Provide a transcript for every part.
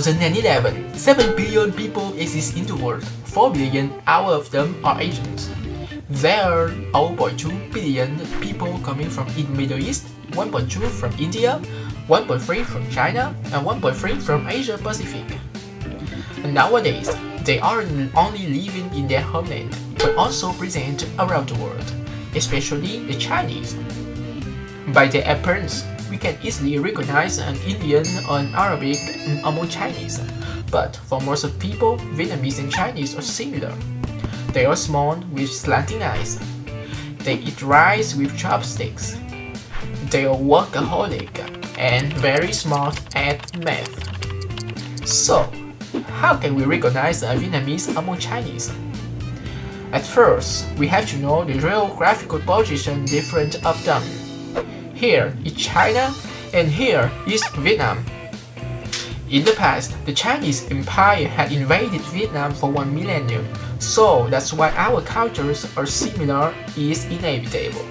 2011, 7 billion people exist in the world. 4 billion out of them are Asians. There are 0.2 billion people coming from the Middle East, 1.2 from India, 1.3 from China, and 1.3 from Asia Pacific. Nowadays, they aren't only living in their homeland, but also present around the world, especially the Chinese. By their appearance, we can easily recognize an Indian or an Arabic among Chinese, but for most of people, Vietnamese and Chinese are similar. They are small with slanting eyes. They eat rice with chopsticks. They are workaholic and very smart at math. So, how can we recognize a Vietnamese among Chinese? At first, we have to know the geographical position difference of them. Here is China, and here is Vietnam. In the past, the Chinese Empire had invaded Vietnam for 1 millennium, so that's why our cultures are similar is inevitable.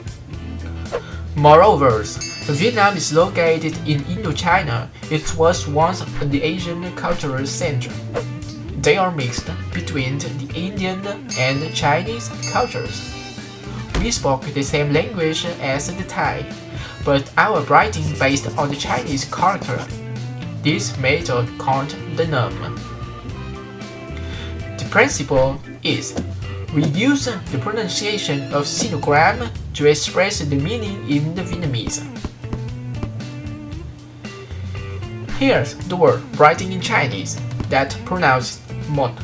Moreover, Vietnam is located in Indochina. It was once the Asian cultural center. They are mixed between the Indian and Chinese cultures. We spoke the same language as the Thai, but our writing based on the Chinese character. This method called the norm. The principle is we use the pronunciation of sinogram to express the meaning in the Vietnamese. Here's the word writing in Chinese that pronounced một.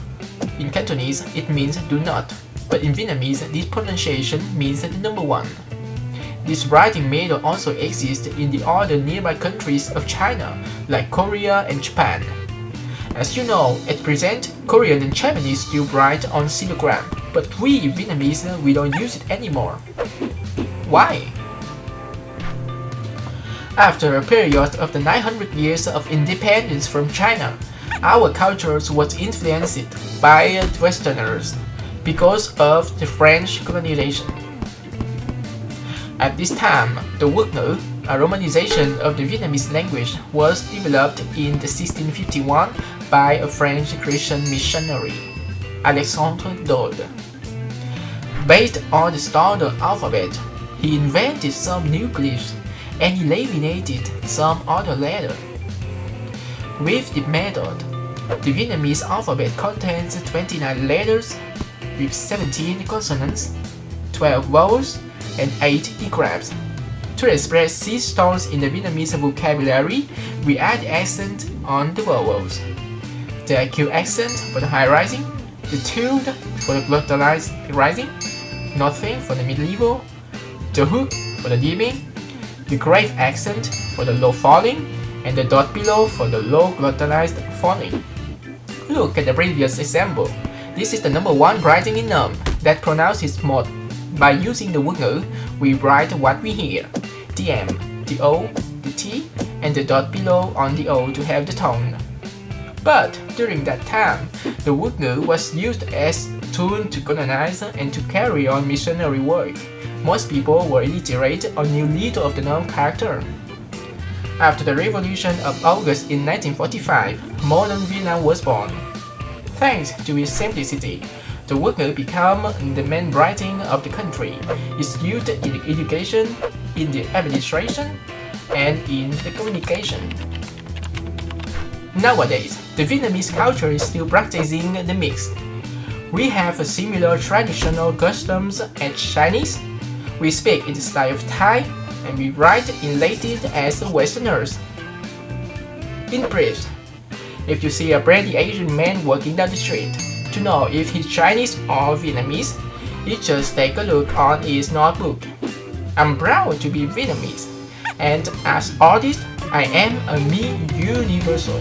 In Cantonese, it means do not, but in Vietnamese, this pronunciation means the number 1. This writing method also exists in the other nearby countries of China, like Korea and Japan. As you know, at present, Korean and Japanese still write on sinogram, but we Vietnamese, we don't use it anymore. Why? After a period of the 900 years of independence from China, our culture was influenced by Westerners because of the French colonization. At this time, the quốc ngữ, a romanization of the Vietnamese language, was developed in 1651 by a French Christian missionary, Alexandre Dode. Based on the standard alphabet, he invented some new glyphs and eliminated some other letters. With the method, the Vietnamese alphabet contains 29 letters with 17 consonants, 12 vowels, and 8 digraphs. To express these tones in the Vietnamese vocabulary, we add accent on the vowels. The acute accent for the high rising, the tilde for the glottalized rising, nothing for the mid-level, the hook for the dimming, the grave accent for the low falling, and the dot below for the low glottalized falling. Look at the previous example. This is the number 1 writing in Nam that pronounces một. By using the quốc ngữ, we write what we hear, the M, the O, the T, and the dot below on the O to have the tone. But during that time, the quốc ngữ was used as a tool to colonize and to carry on missionary work. Most people were illiterate or knew little of the known character. After the Revolution of August in 1945, modern Vietnam was born. Thanks to its simplicity, the quốc ngữ became the main writing of the country. It's used in the education, in the administration, and in the communication. Nowadays, the Vietnamese culture is still practicing the mix. We have similar traditional customs as Chinese. We speak in the style of Thai, and we write in Latin as Westerners. In brief, if you see a pretty Asian man walking down the street, to know if he's Chinese or Vietnamese, you just take a look on his notebook. I'm proud to be Vietnamese, and as artist, I am a me universal.